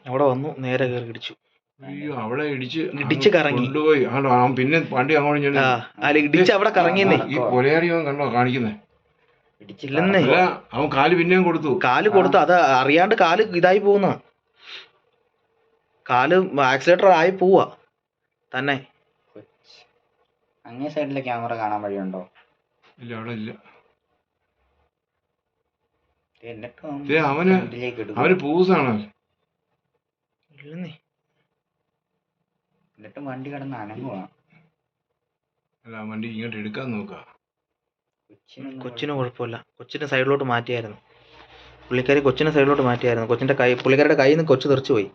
അവിടെ വന്നു നേരെ കയറി ഇടിച്ചു. അയ്യോ അവിടെ ഇടിച്ച് കറങ്ങി കൊണ്ടുപോയി. പിന്നെ വണ്ടി അങ്ങോട്ട് ചെന്ന് അല്ല ഇടിച്ച് അവിടെ കറങ്ങിയെന്നേ. ഈ കൊലയാളി അവൻ കണ്ടോ കാണിക്കുന്നേ? ഇല്ലെന്നേ, അല്ല അവൻ കാല് പിന്നെയും കൊടുത്തു. കാല് കൊടുത്തു. അത് അറിയാണ്ട് കാല് ഇതായി പോകുന്ന, കാല് ആക്സിലേറ്റർ ആയി പോവാ തന്നെ. അങ്ങേ സൈഡിലെ ക്യാമറ കാണാൻ വഴിയുണ്ടോ? ഇല്ല, അവിടെ ഇല്ല. എന്നിട്ടും അവന് പൂസാണ്. ഇല്ലെന്നേ, എന്നിട്ടും വണ്ടി കിടന്ന് അനങ്ങുവാ. അല്ല വണ്ടി ഇങ്ങോട്ട് എടുക്കാൻ നോക്കുക. കൊച്ചിന് കുഴപ്പമില്ല. കൊച്ചിന്റെ സൈഡിലോട്ട് മാറ്റിയായിരുന്നു പുള്ളിക്കാരി. കൊച്ചിന്റെ സൈഡിലോട്ട് മാറ്റിയായിരുന്നു. പുള്ളിക്കാരുടെ കയ്യിൽ നിന്ന് കൊച്ചു തെറിച്ചു പോയി.